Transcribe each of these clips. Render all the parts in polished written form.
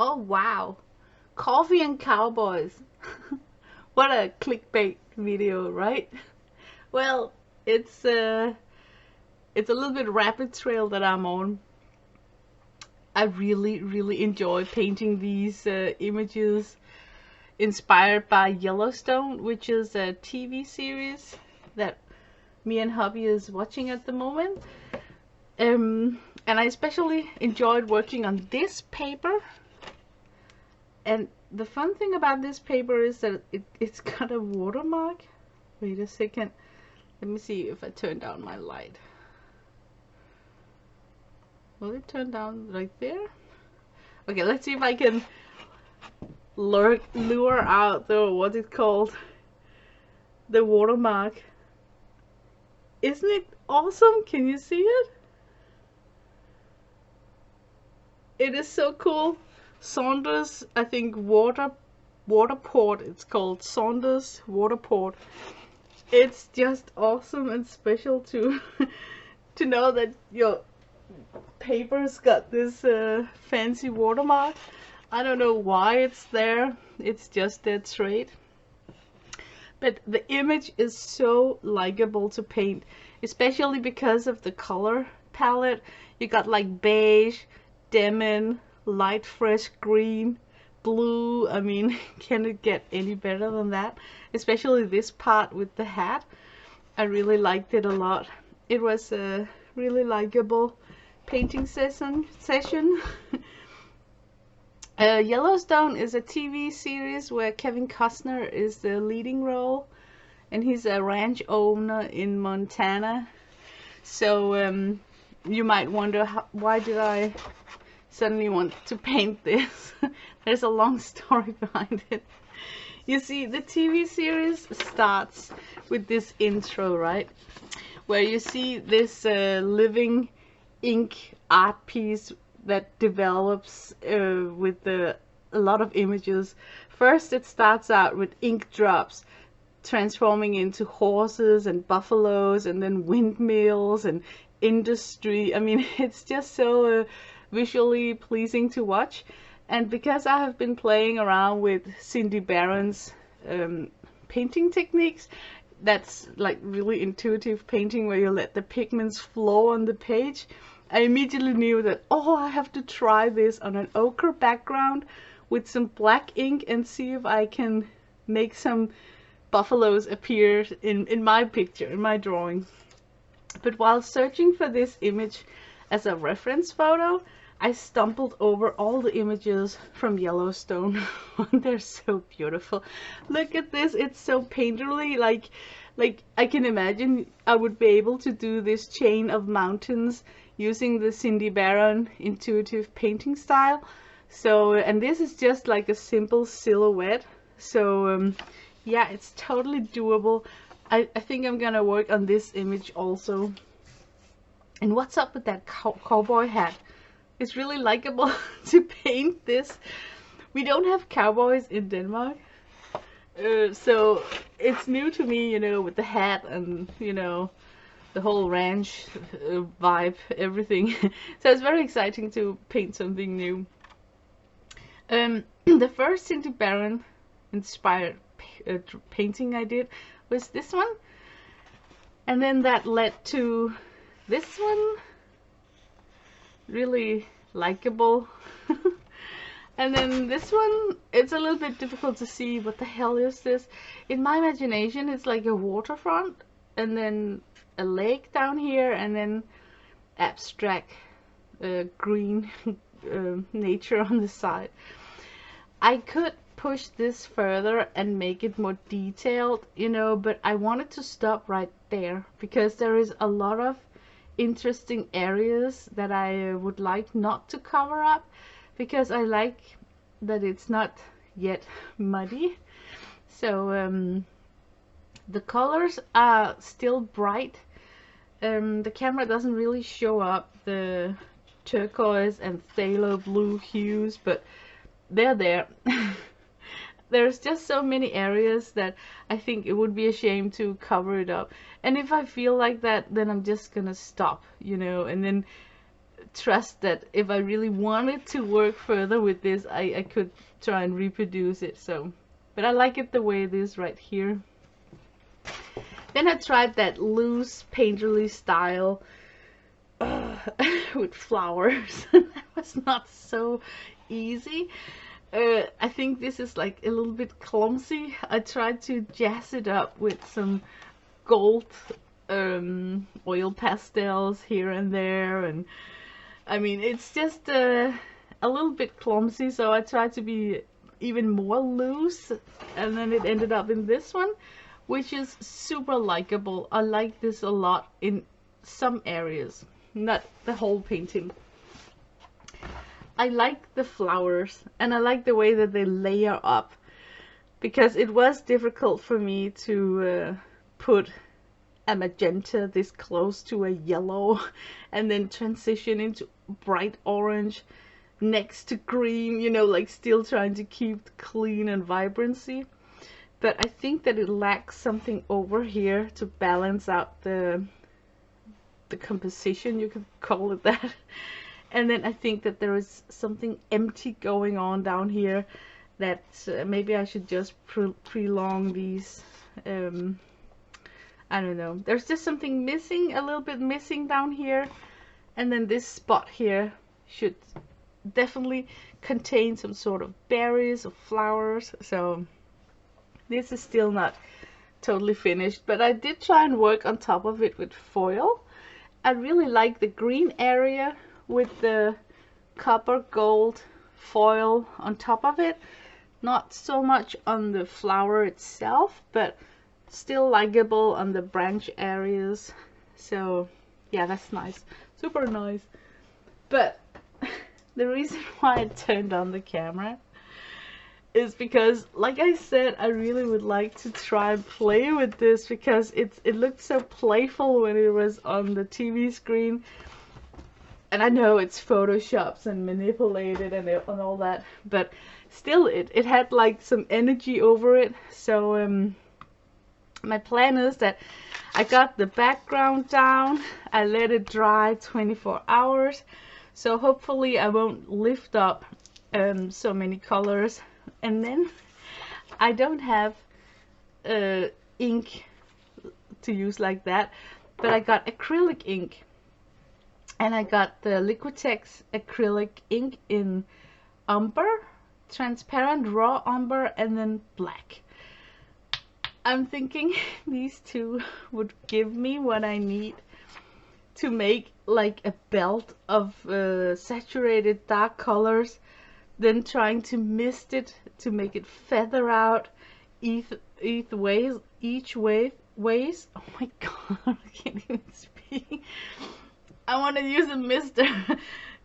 Oh wow, coffee and cowboys. What a clickbait video, right? Well, it's uh, it's a little bit rapid trail that I'm on. I really enjoy painting these images inspired by Yellowstone, which is a TV series that me and hubby is watching at the moment. And I especially enjoyed working on this paper. And the fun thing about this paper is that it's got a watermark. Wait a second. Let me see if I turn down my light. Will it turn down right there? Okay, let's see if I can lure out the, what's it called? The watermark. Isn't it awesome? Can you see it? It is so cool. Saunders, I think Waterport, it's called Saunders Waterport. It's just awesome and special to to know that your paper's got this fancy watermark. I don't know why it's there. It's just that trait. But the image is so likable to paint, especially because of the color palette. You got like beige, denim, light fresh green, blue. I mean, can it get any better than that? Especially this part with the hat. I really liked it a lot. It was a really likable painting session. Yellowstone is a TV series where Kevin Costner is the leading role, and he's a ranch owner in Montana. So you might wonder, why did I suddenly want to paint this? There's a long story behind it. You see, the TV series starts with this intro, right? Where you see this living ink art piece that develops with a lot of images. First it starts out with ink drops transforming into horses and buffaloes, and then windmills and industry. I mean, it's just so visually pleasing to watch. And because I have been playing around with Cindy Barron's painting techniques, that's like really intuitive painting where you let the pigments flow on the page, I immediately knew that, oh, I have to try this on an ochre background with some black ink and see if I can make some buffaloes appear in my picture, in my drawing. But while searching for this image as a reference photo, I stumbled over all the images from Yellowstone. They're so beautiful. Look at this, it's so painterly, like I can imagine I would be able to do this chain of mountains using the Cindy Barron intuitive painting style. So, and this is just like a simple silhouette. So yeah, it's totally doable. I think I'm gonna work on this image also. And what's up with that cowboy hat? It's really likable to paint this. We don't have cowboys in Denmark. So it's new to me, you know, with the hat and, you know, the whole ranch vibe, everything. So it's very exciting to paint something new. The first Cindy Barron inspired painting I did was this one, and then that led to this one, really likable. And then this one, it's a little bit difficult to see. What the hell is this? In my imagination, it's like a waterfront, and then a lake down here, and then abstract green nature on the side. I could push this further and make it more detailed, you know, but I wanted to stop right there because there is a lot of interesting areas that I would like not to cover up, because I like that it's not yet muddy. So the colors are still bright. The camera doesn't really show up the turquoise and phthalo blue hues, but they're there. There's just so many areas that I think it would be a shame to cover it up. And if I feel like that, then I'm just gonna stop, you know, and then trust that if I really wanted to work further with this, I could try and reproduce it. So, but I like it the way it is right here. Then I tried that loose painterly style with flowers. That was not so easy. I think this is like a little bit clumsy. I tried to jazz it up with some gold oil pastels here and there, and I mean it's just a little bit clumsy, so I tried to be even more loose, and then it ended up in this one, which is super likable. I like this a lot in some areas, not the whole painting. I like the flowers, and I like the way that they layer up, because it was difficult for me to put a magenta this close to a yellow and then transition into bright orange next to green, you know, like still trying to keep clean and vibrancy. But I think that it lacks something over here to balance out the composition, you could call it that. And then I think that there is something empty going on down here that maybe I should just prolong these. I don't know. There's just something missing, a little bit missing down here. And then this spot here should definitely contain some sort of berries or flowers. So this is still not totally finished, but I did try and work on top of it with foil. I really like the green area with the copper gold foil on top of it. Not so much on the flower itself, but still likable on the branch areas. So yeah, that's nice, super nice. But the reason why I turned on the camera is because, like I said, I really would like to try and play with this, because it looked so playful when it was on the TV screen. And I know it's photoshopped and manipulated and all that, but still it had like some energy over it. So my plan is that I got the background down, I let it dry 24 hours, so hopefully I won't lift up so many colors. And then I don't have ink to use like that, but I got acrylic ink, and I got the Liquitex acrylic ink in umber, transparent raw umber, and then black. I'm thinking these two would give me what I need to make like a belt of saturated dark colors, then trying to mist it to make it feather out each ways. Oh my god, I can't even speak. I want to use a mister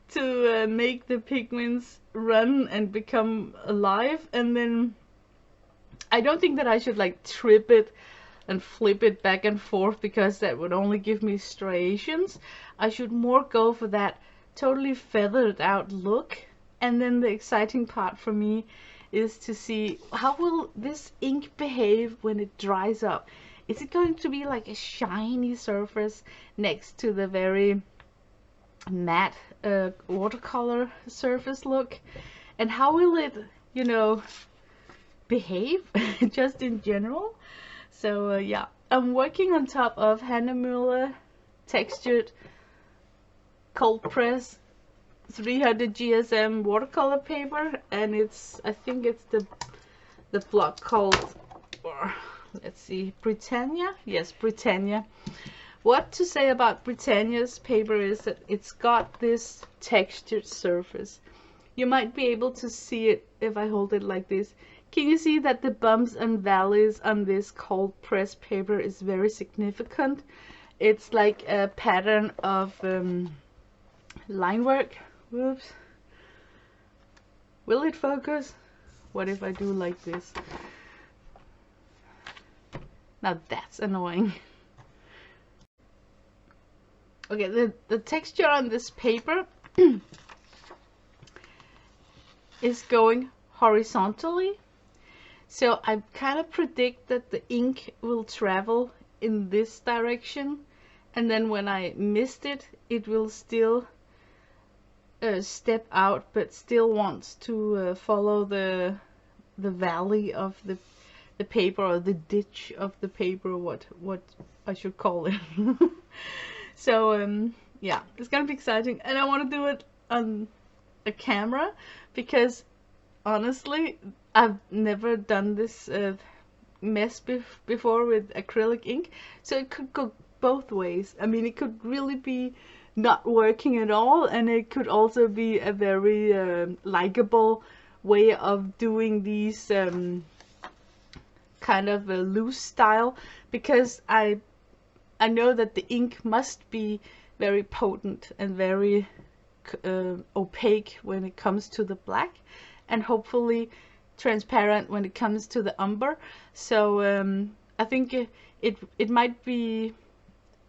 to make the pigments run and become alive, and then I don't think that I should like trip it and flip it back and forth, because that would only give me striations. I should more go for that totally feathered out look. And then the exciting part for me is to see how will this ink behave when it dries up. Is it going to be like a shiny surface next to the very matte watercolor surface look? And how will it, you know, behave just in general? So yeah, I'm working on top of Hahnemühle textured cold press 300 GSM watercolor paper, and it's, I think it's the block called, let's see, Britannia. Yes, Britannia. What to say about Britannia's paper is that it's got this textured surface. You might be able to see it if I hold it like this. Can you see that the bumps and valleys on this cold press paper is very significant? It's like a pattern of line work. Whoops. Will it focus? What if I do like this? Now that's annoying. Okay, the texture on this paper is going horizontally. So I kind of predict that the ink will travel in this direction, and then when I mist it, it will still step out, but still wants to follow the valley of the paper, or the ditch of the paper, what I should call it. So yeah, it's gonna be exciting, and I want to do it on a camera because honestly I've never done this mess before with acrylic ink, so it could go both ways. I mean, it could really be not working at all, and it could also be a very likable way of doing these kind of a loose style, because I know that the ink must be very potent and very opaque when it comes to the black, and hopefully transparent when it comes to the umber. So I think it might be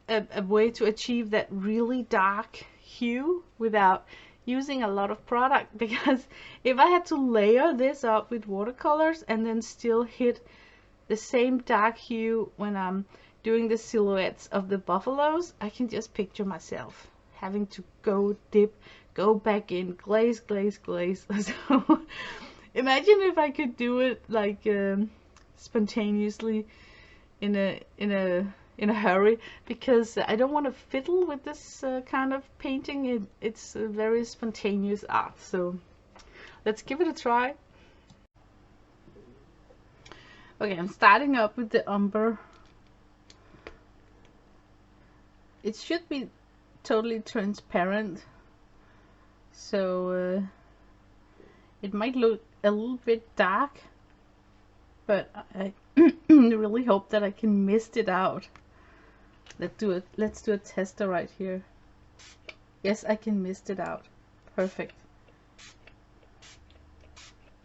a way to achieve that really dark hue without using a lot of product, because if I had to layer this up with watercolors and then still hit the same dark hue when I'm doing the silhouettes of the buffaloes, I can just picture myself having to go back in, glaze. So imagine if I could do it like spontaneously in a hurry, because I don't want to fiddle with this kind of painting. It's a very spontaneous art, so let's give it a try. Okay, I'm starting up with the umber. It should be totally transparent, so it might look a little bit dark, but I really hope that I can mist it out. Let's do a tester right here. Yes, I can mist it out. Perfect.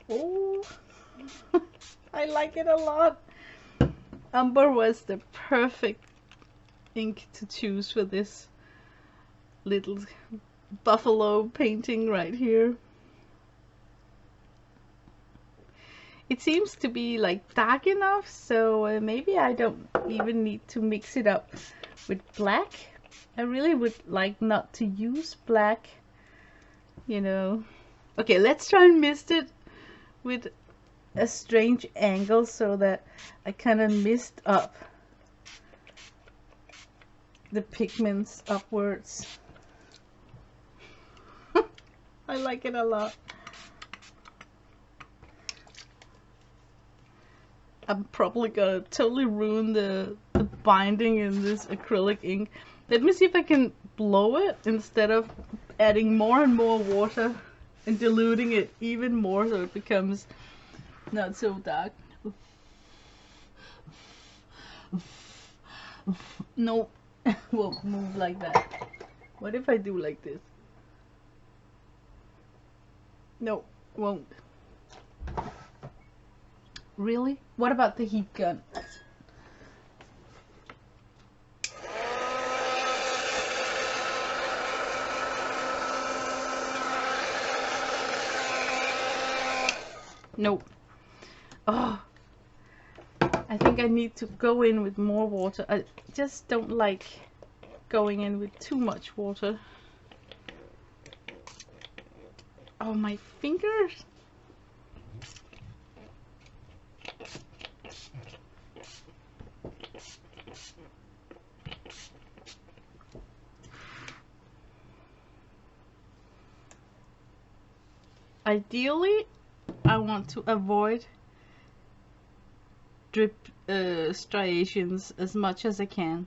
Oh, I like it a lot. Umber was the perfect ink to choose for this little buffalo painting right here. It seems to be like dark enough, so maybe I don't even need to mix it up with black. I really would like not to use black, you know. Okay, let's try and mist it with a strange angle so that I kind of mist up the pigments upwards. I like it a lot. I'm probably gonna totally ruin the binding in this acrylic ink. Let me see if I can blow it instead of adding more and more water and diluting it even more so it becomes not so dark. No, won't move like that. What if I do like this? No, won't. Really? What about the heat gun? Nope. Oh, I think I need to go in with more water. I just don't like going in with too much water. Oh, my fingers. Ideally, I want to avoid drip striations as much as I can,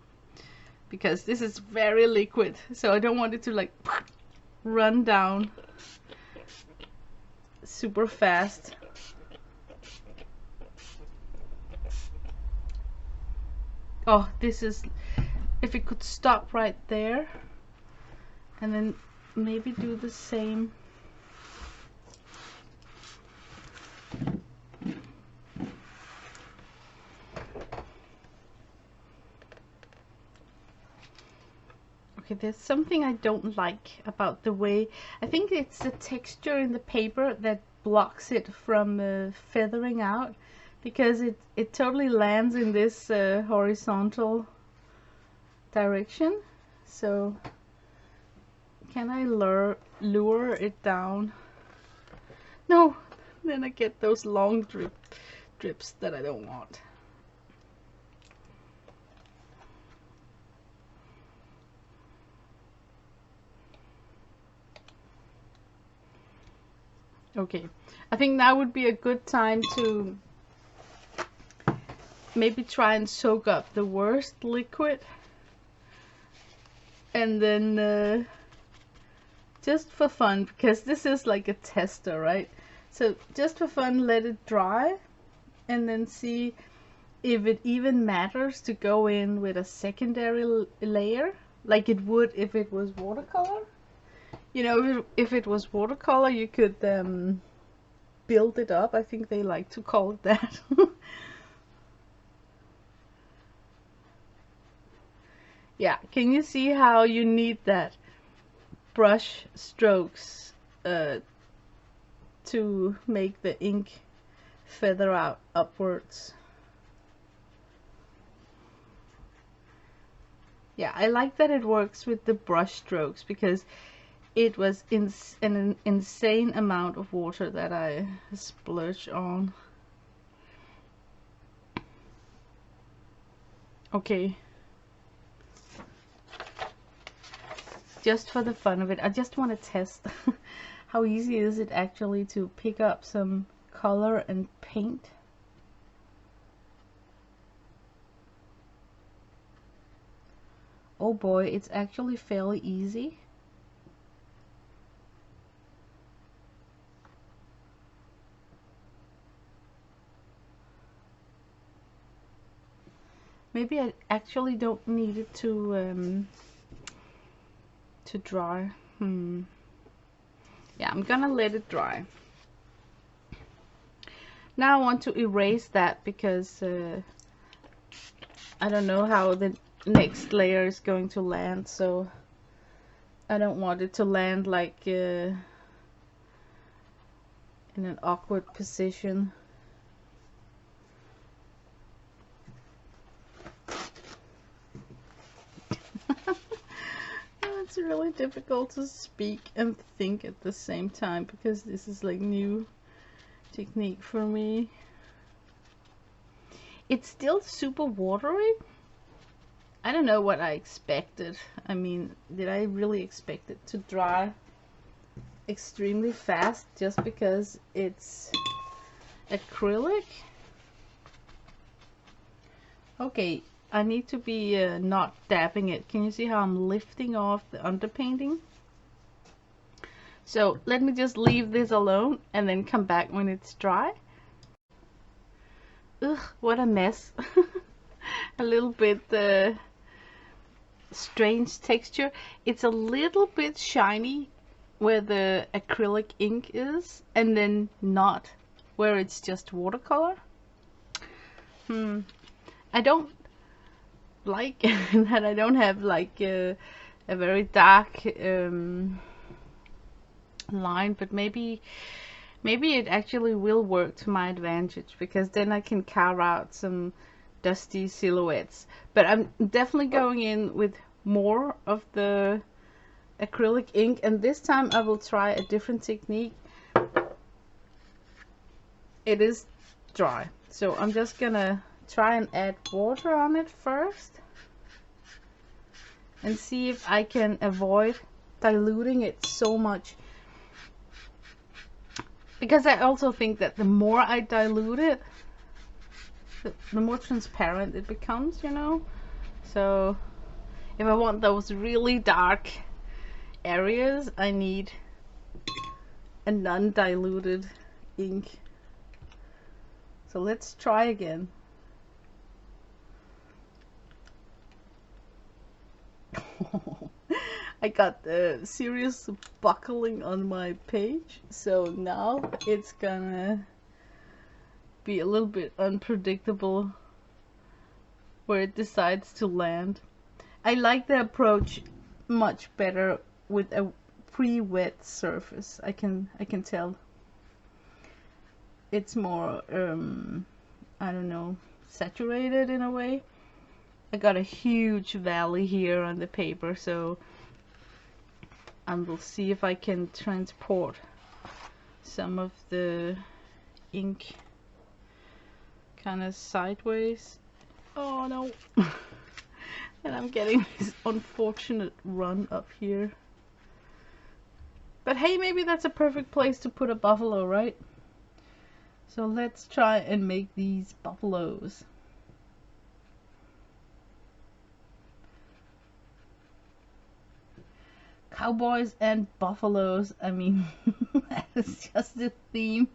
because this is very liquid, so I don't want it to like run down super fast. Oh, this is, if it could stop right there and then maybe do the same. Okay, there's something I don't like about the way, I think it's the texture in the paper that blocks it from feathering out, because it totally lands in this horizontal direction. So can I lure it down. No, then I get those long drips that I don't want. Okay, I think now would be a good time to maybe try and soak up the worst liquid, and then just for fun, because this is like a tester, right? So just for fun, let it dry and then see if it even matters to go in with a secondary layer like it would if it was watercolor. You know, if it was watercolor, you could build it up. I think they like to call it that. Yeah, can you see how you need that brush strokes to make the ink feather out upwards? Yeah, I like that it works with the brush strokes because it was an insane amount of water that I splurged on. Okay. Just for the fun of it, I just want to test how easy is it actually to pick up some color and paint. Oh boy, it's actually fairly easy. Maybe I actually don't need it to dry. Yeah, I'm gonna let it dry. Now I want to erase that because I don't know how the next layer is going to land, so I don't want it to land like in an awkward position. It's really difficult to speak and think at the same time because this is like new technique for me. It's still super watery. I don't know what I expected. I mean, did I really expect it to dry extremely fast just because it's acrylic? Okay, I need to be not dabbing it. Can you see how I'm lifting off the underpainting? So let me just leave this alone and then come back when it's dry. Ugh, what a mess. A little bit strange texture. It's a little bit shiny where the acrylic ink is, and then not where it's just watercolor. I don't like that I don't have like a very dark line, but maybe it actually will work to my advantage because then I can carve out some dusty silhouettes. But I'm definitely going in with more of the acrylic ink, and this time I will try a different technique. It is dry, so I'm just gonna try and add water on it first and see if I can avoid diluting it so much, because I also think that the more I dilute it, the more transparent it becomes, you know. So if I want those really dark areas, I need a non-diluted ink. So let's try again. I got the serious buckling on my page, so now it's gonna be a little bit unpredictable where it decides to land. I like the approach much better with a pre-wet surface. I can tell it's more I don't know, saturated in a way. I got a huge valley here on the paper, so and we'll see if I can transport some of the ink kind of sideways. Oh no. And I'm getting this unfortunate run up here. But hey, maybe that's a perfect place to put a buffalo, right? So let's try and make these buffaloes. Cowboys and buffaloes. I mean, that is just the theme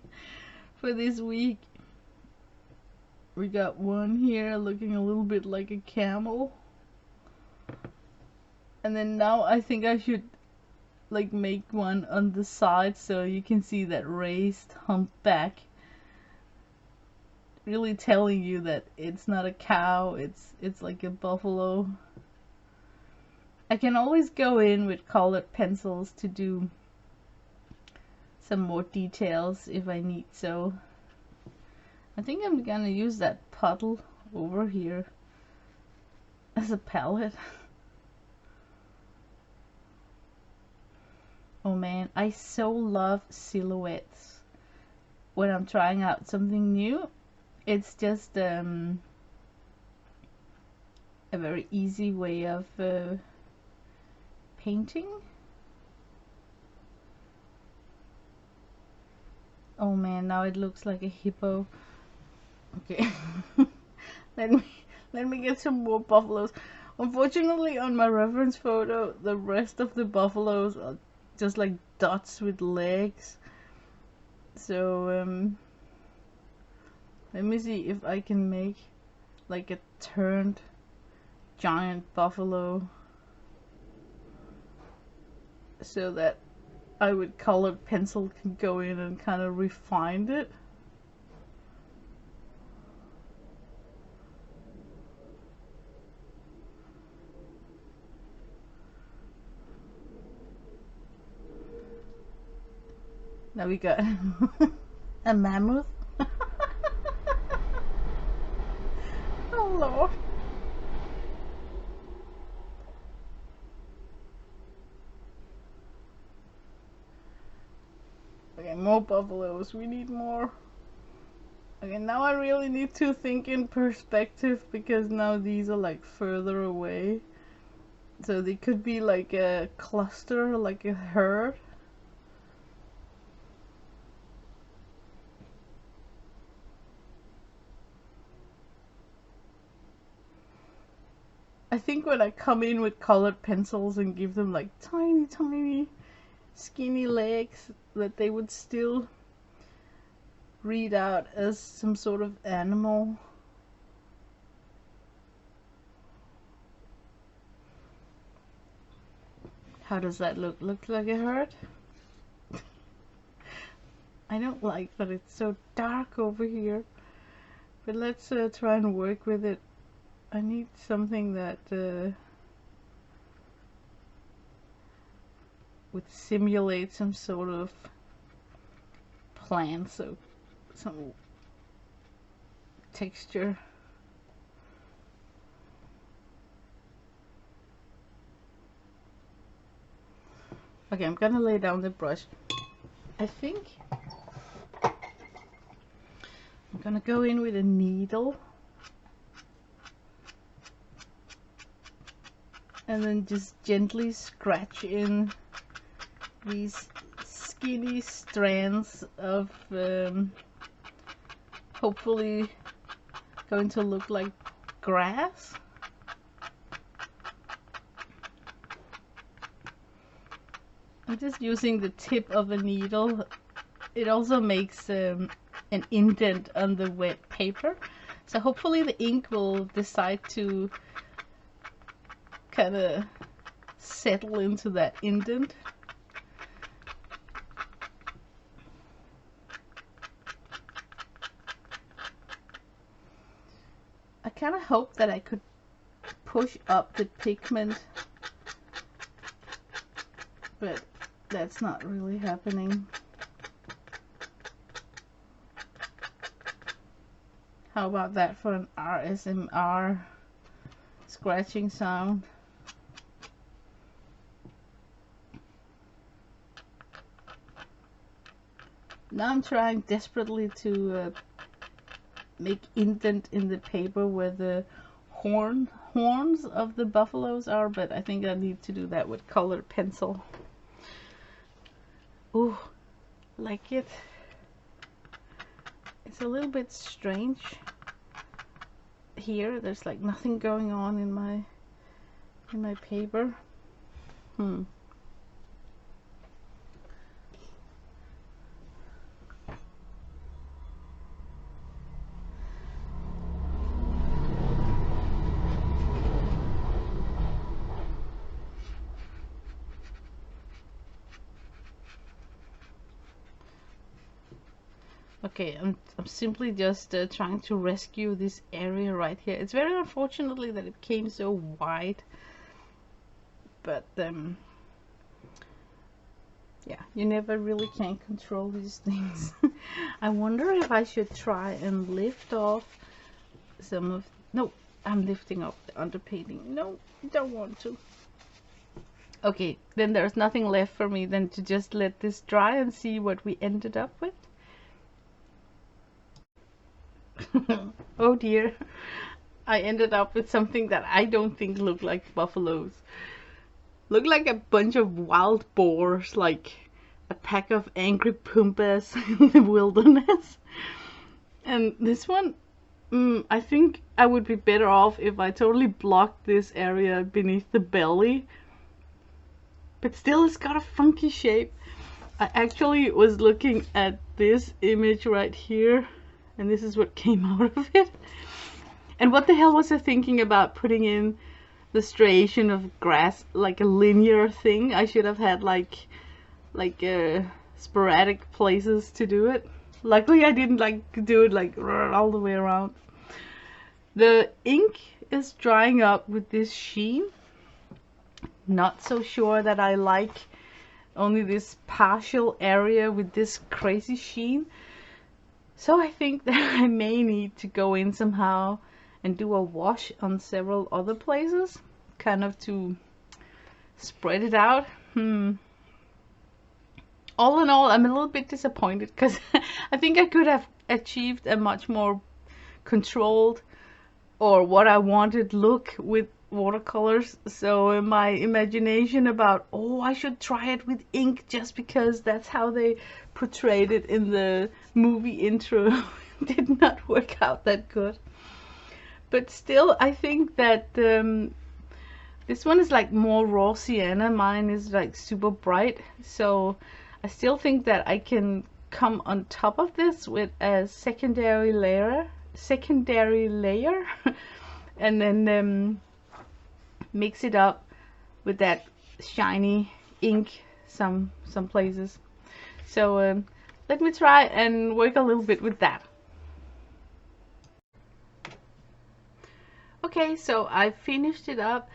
for this week. We got one here looking a little bit like a camel. And then now I think I should like make one on the side so you can see that raised humpback. Really telling you that it's not a cow, it's like a buffalo. I can always go in with colored pencils to do some more details if I need so. I think I'm gonna use that puddle over here as a palette. Oh man, I so love silhouettes when I'm trying out something new. It's just a very easy way of painting. Oh man, now it looks like a hippo. Okay. let me get some more buffaloes. Unfortunately, on my reference photo, the rest of the buffaloes are just like dots with legs. So let me see if I can make like a turned giant buffalo so that I with colored pencil can go in and kind of refine it. Now we got a mammoth. Oh Lord. Okay, more buffaloes. We need more. Okay, now I really need to think in perspective because now these are like further away. So they could be like a cluster, like a herd. I think when I come in with colored pencils and give them like tiny skinny legs, that they would still read out as some sort of animal. How does that look? Looks like a herd? I don't like that it's so dark over here. But let's try and work with it. I need something that would simulate some sort of plant, so some texture. Okay, I'm gonna lay down the brush. I think I'm gonna go in with a needle and then just gently scratch in these skinny strands of hopefully going to look like grass. I'm just using the tip of a needle. It also makes an indent on the wet paper, so hopefully the ink will decide to kind of settle into that indent. I kind of hope that I could push up the pigment, but that's not really happening. How about that for an ASMR scratching sound? Now I'm trying desperately to make indent in the paper where the horns of the buffaloes are, but I think I need to do that with colored pencil. Ooh, like it. It's a little bit strange here. There's like nothing going on in my paper. Okay, I'm simply just trying to rescue this area right here. It's very unfortunately that it came so wide, but yeah, you never really can control these things. I wonder if I should try and lift off some of... No, I'm lifting off the underpainting. No, don't want to. Okay, then there's nothing left for me than to just let this dry and see what we ended up with. Oh dear, I ended up with something that I don't think looked like buffaloes. Looked like a bunch of wild boars, like a pack of angry pumbas in the wilderness. And this one, I think I would be better off if I totally blocked this area beneath the belly. But still, it's got a funky shape. I actually was looking at this image right here, and this is what came out of it. And what the hell was I thinking about putting in the striation of grass, like a linear thing? I should have had like sporadic places to do it. Luckily I didn't like do it like all the way around. The ink is drying up with this sheen. Not so sure that I like only this partial area with this crazy sheen. So I think that I may need to go in somehow and do a wash on several other places, kind of to spread it out. All in all, I'm a little bit disappointed because I think I could have achieved a much more controlled, or what I wanted, look with watercolors. So my imagination about, oh, I should try it with ink just because that's how they portrayed it in the movie intro did not work out that good. But still, I think that this one is like more raw sienna. Mine is like super bright, so I still think that I can come on top of this with a secondary layer and then mix it up with that shiny ink some places. So let me try and work a little bit with that. Okay, so I finished it up.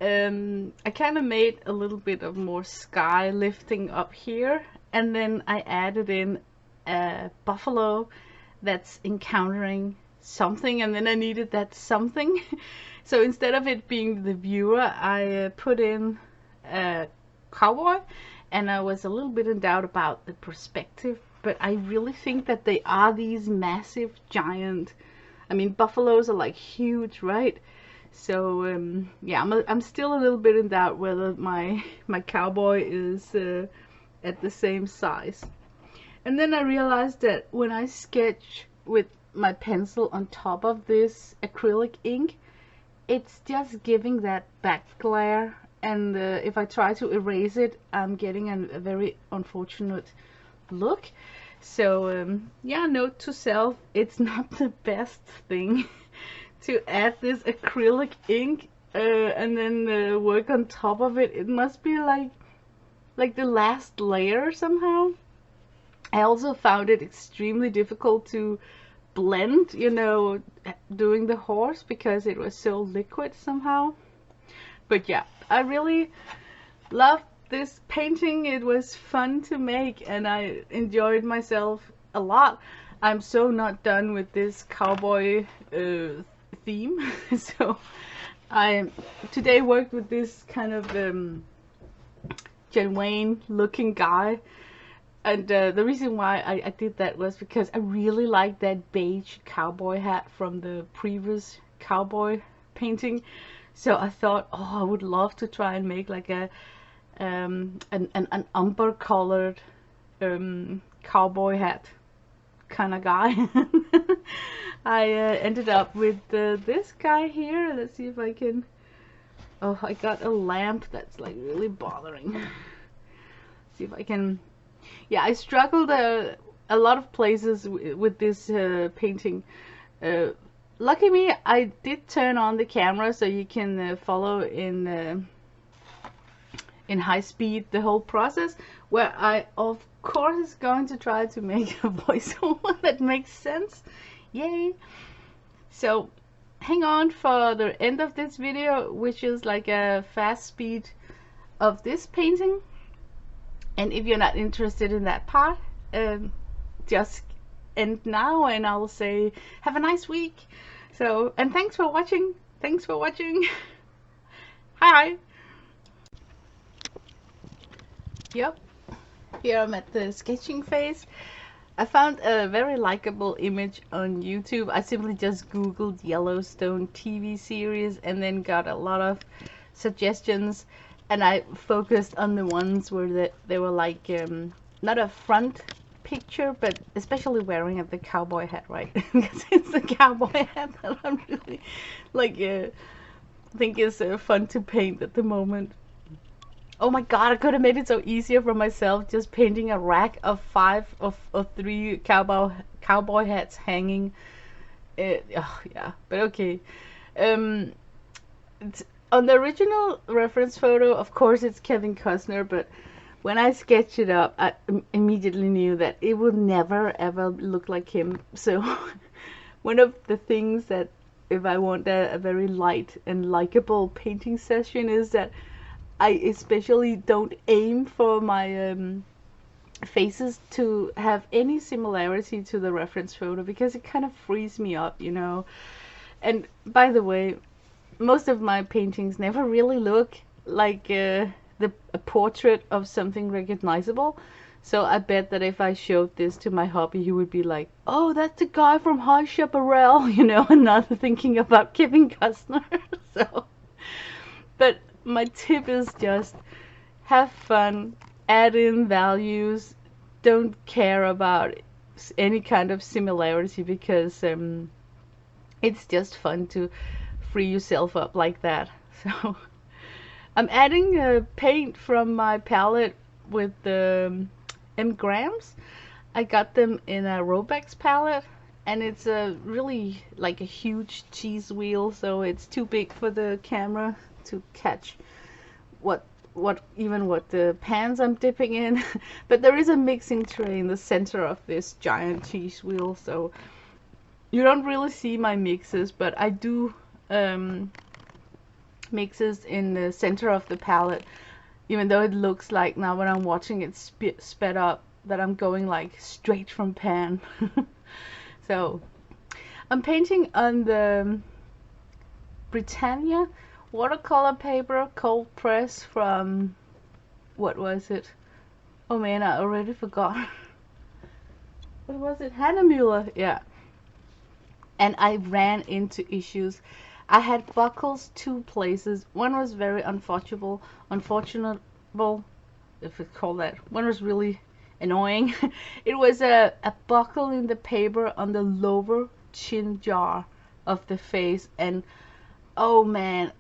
I kind of made a little bit of more sky lifting up here, and then I added in a buffalo that's encountering something, and then I needed that something. So instead of it being the viewer, I put in a cowboy, and I was a little bit in doubt about the perspective, but I really think that they are these massive giant, I mean, buffaloes are like huge, right? So yeah, I'm still a little bit in doubt whether my cowboy is at the same size. And then I realized that when I sketch with my pencil on top of this acrylic ink, it's just giving that back glare, and if I try to erase it, I'm getting a very unfortunate look. So yeah, note to self, it's not the best thing to add this acrylic ink and then work on top of it. It must be like the last layer somehow. I also found it extremely difficult to blend, you know, doing the horse, because it was so liquid somehow. But yeah, I really loved this painting. It was fun to make and I enjoyed myself a lot. I'm so not done with this cowboy theme. So I today worked with this kind of genuine looking guy, And the reason why I did that was because I really liked that beige cowboy hat from the previous cowboy painting. So I thought, oh, I would love to try and make like a an umber colored cowboy hat kind of guy. I ended up with this guy here. Let's see if I can. Oh, I got a lamp that's like really bothering. See if I can. Yeah, I struggled a lot of places with this painting. Lucky me, I did turn on the camera so you can follow in high speed the whole process, where I of course is going to try to make a voiceover that makes sense. Yay! So hang on for the end of this video, which is like a fast speed of this painting. And if you're not interested in that part, just end now and I'll say have a nice week. So, and thanks for watching. Thanks for watching. Hi. Yep, here I'm at the sketching phase. I found a very likable image on YouTube. I simply just googled Yellowstone TV series and then got a lot of suggestions, and I focused on the ones where they were like not a front picture, but especially wearing the cowboy hat, right? Because it's the cowboy hat that I'm really like think is fun to paint at the moment. Oh my god, I could have made it so easier for myself just painting a rack of 3 cowboy hats hanging. Oh, yeah, but okay. On the original reference photo, of course, it's Kevin Costner, but when I sketched it up, I immediately knew that it would never ever look like him. So one of the things that if I want a very light and likable painting session is that I especially don't aim for my faces to have any similarity to the reference photo, because it kind of frees me up, you know. And by the way, most of my paintings never really look like a portrait of something recognizable. So I bet that if I showed this to my hubby, he would be like, oh, that's the guy from High Chaparral, you know, and not thinking about Kevin Costner. So, but my tip is just have fun, add in values, don't care about any kind of similarity, because it's just fun to free yourself up like that. So I'm adding paint from my palette with the grams. I got them in a Robex palette, and it's a really like a huge cheese wheel, so it's too big for the camera to catch what the pans I'm dipping in. But there is a mixing tray in the center of this giant cheese wheel, so you don't really see my mixes, but I do mixes in the center of the palette, even though it looks like now when I'm watching it sped up that I'm going like straight from pan. So I'm painting on the Britannia watercolor paper, cold press from, what was it? Oh man, I already forgot. What was it? Hannah Muller, yeah. And I ran into issues. I had buckles 2 places. One was very unfortunate, if it's called that. One was really annoying. It was a buckle in the paper on the lower chin jar of the face, and oh man,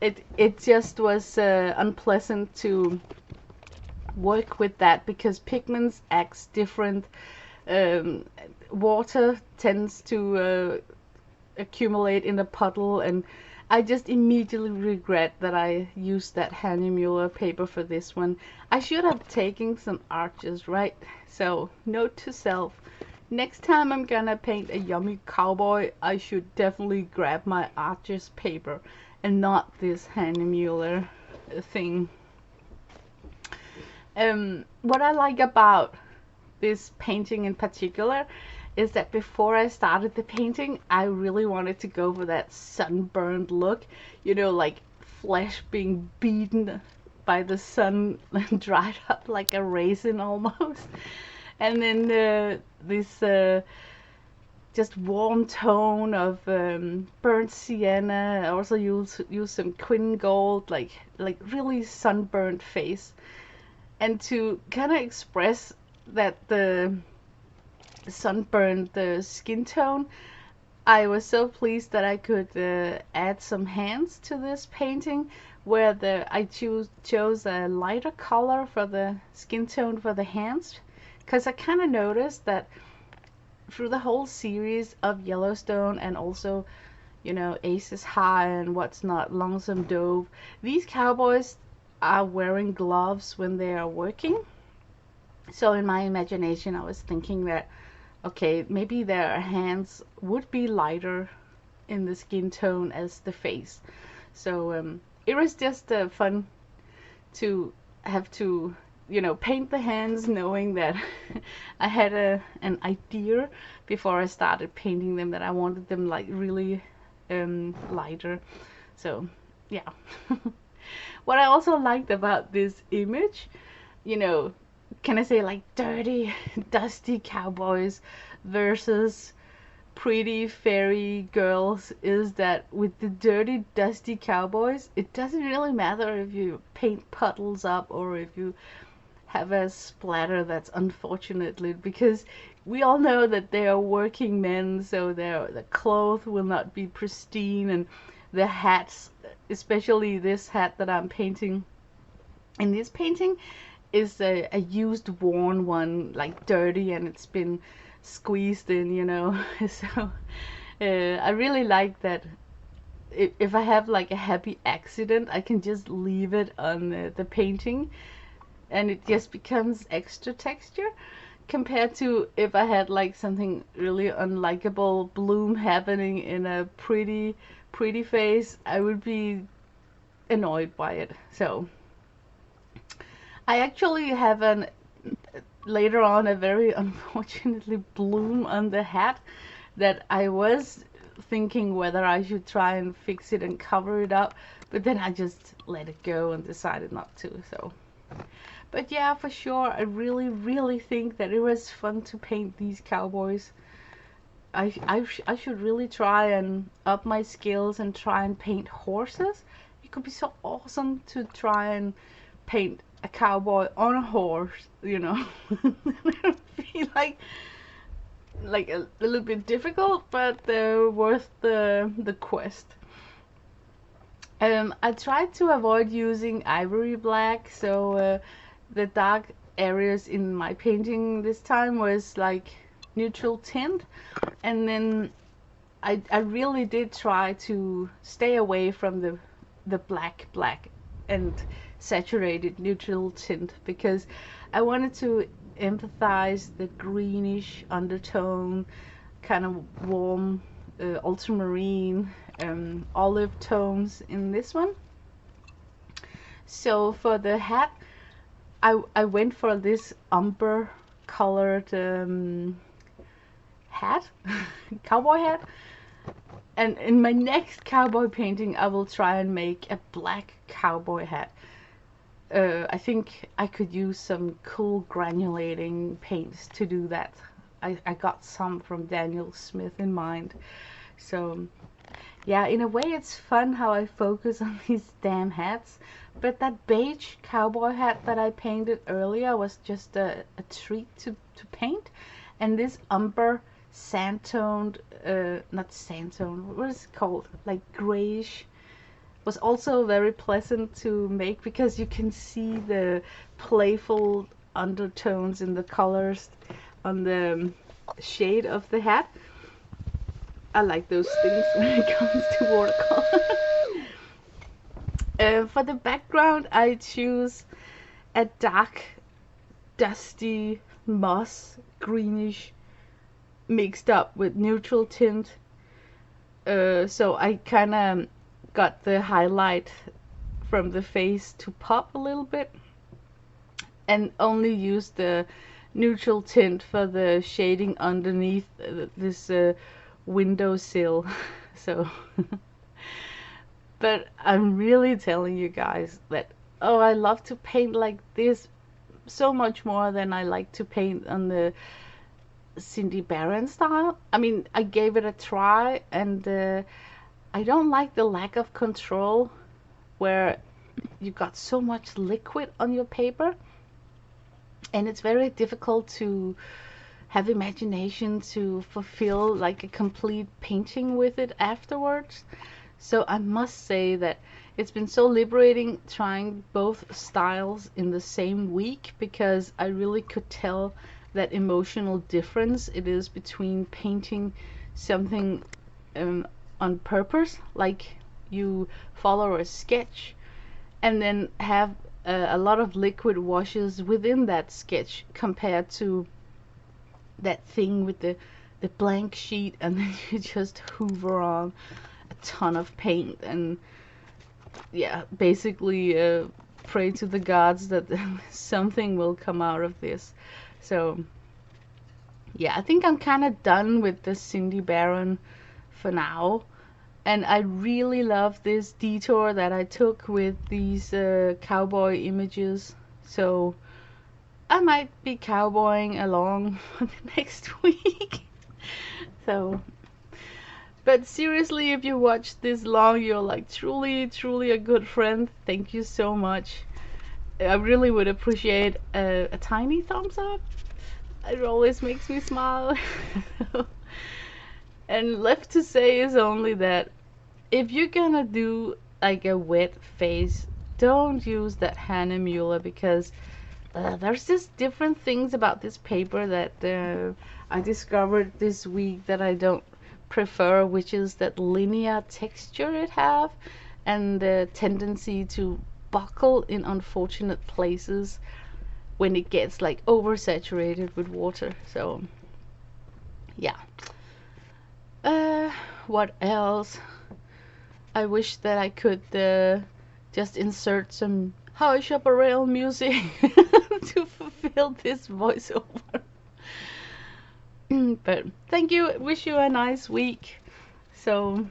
it just was unpleasant to work with that, because pigments acts different. Water tends to accumulate in the puddle, and I just immediately regret that I used that Hannah Muller paper for this one. I should have taken some arches, right? So note to self, next time I'm gonna paint a yummy cowboy, I should definitely grab my arches paper and not this Hannah Muller thing. What I like about this painting in particular is that before I started the painting, I really wanted to go for that sunburned look, you know, like flesh being beaten by the sun, dried up like a raisin almost. And then this just warm tone of burnt sienna. I also use some quin gold, like really sunburnt face. And to kind of express that the sunburned the skin tone, I was so pleased that I could add some hands to this painting, where I chose a lighter color for the skin tone for the hands, because I kind of noticed that through the whole series of Yellowstone, and also, you know, Aces High and what's not, Lonesome Dove, these cowboys are wearing gloves when they are working. So in my imagination I was thinking that, okay, maybe their hands would be lighter in the skin tone as the face. So it was just fun to have to, you know, paint the hands, knowing that I had an idea before I started painting them that I wanted them like really lighter. So yeah. What I also liked about this image, you know, can I say like dirty, dusty cowboys versus pretty fairy girls, is that with the dirty, dusty cowboys, it doesn't really matter if you paint puddles up or if you have a splatter that's unfortunately, because we all know that they are working men, so the clothes will not be pristine, and the hats, especially this hat that I'm painting in this painting, is a used, worn one, like dirty, and it's been squeezed in, you know. So I really like that. If I have like a happy accident, I can just leave it on the painting, and it just becomes extra texture, compared to if I had like something really unlikable bloom happening in a pretty face, I would be annoyed by it. So I actually have later on a very unfortunately bloom on the hat that I was thinking whether I should try and fix it and cover it up, but then I just let it go and decided not to. So but yeah, for sure, I really think that it was fun to paint these cowboys. I should really try and up my skills and try and paint horses. It could be so awesome to try and paint a cowboy on a horse, you know. It would be like a little bit difficult, but worth the quest. I tried to avoid using ivory black, so the dark areas in my painting this time was like neutral tint, and then I really did try to stay away from the black and saturated neutral tint, because I wanted to emphasize the greenish undertone, kind of warm ultramarine, olive tones in this one. So for the hat, I went for this umber colored hat, cowboy hat. And in my next cowboy painting, I will try and make a black cowboy hat. I think I could use some cool granulating paints to do that. I got some from Daniel Smith in mind. So yeah, in a way it's fun how I focus on these damn hats. But that beige cowboy hat that I painted earlier was just a treat to paint. And this umber sand-toned, not sand-toned, what is it called? Like grayish, was also very pleasant to make, because you can see the playful undertones in the colors on the shade of the hat. I like those things when it comes to watercolor. For the background, I choose a dark, dusty moss greenish mixed up with neutral tint. So I kind of got the highlight from the face to pop a little bit, and only use the neutral tint for the shading underneath this windowsill. So but I'm really telling you guys that oh, I love to paint like this so much more than I like to paint on the Cindy Barron style. I mean, I gave it a try, and I don't like the lack of control where you got so much liquid on your paper, and it's very difficult to have imagination to fulfill like a complete painting with it afterwards. So I must say that it's been so liberating trying both styles in the same week, because I really could tell that emotional difference it is between painting something on purpose, like you follow a sketch, and then have a lot of liquid washes within that sketch, compared to that thing with the blank sheet, and then you just hoover on a ton of paint and yeah, basically pray to the gods that something will come out of this. So yeah, I think I'm kind of done with the Cindy Barron for now. And I really love this detour that I took with these cowboy images. So I might be cowboying along for the next week. So, but seriously, if you watch this long, you're like truly, truly a good friend. Thank you so much. I really would appreciate a tiny thumbs up. It always makes me smile. And left to say is only that if you're gonna do like a wet face, don't use that Hannah Mueller, because there's just different things about this paper that I discovered this week that I don't prefer, which is that linear texture it have, and the tendency to buckle in unfortunate places when it gets like oversaturated with water. So yeah. What else? I wish that I could just insert some How I Shop a Rail music to fulfill this voiceover. But thank you. Wish you a nice week. So,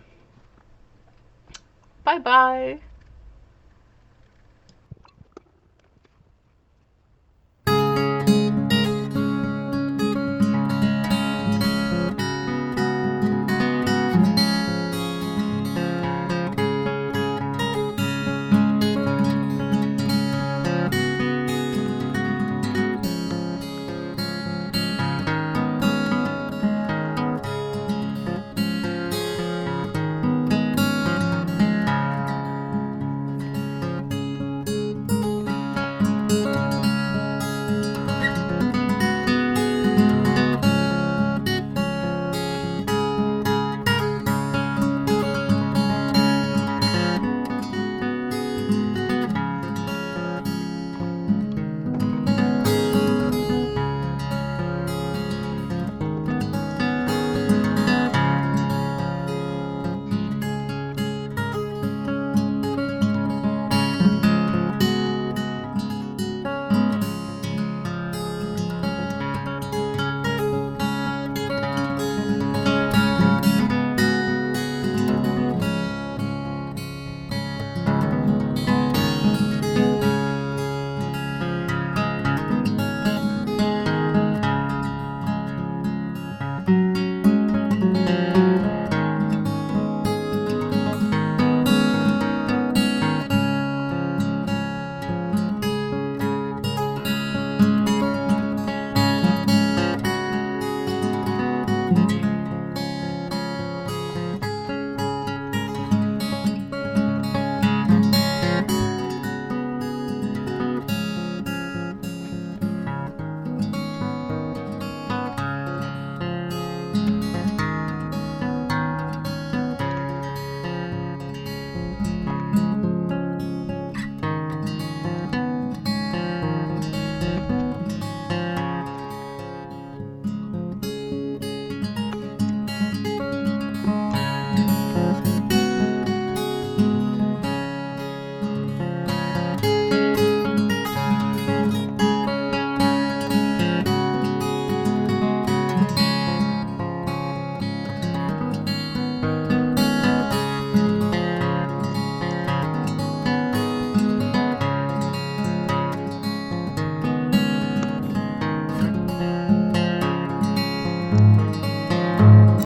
bye bye.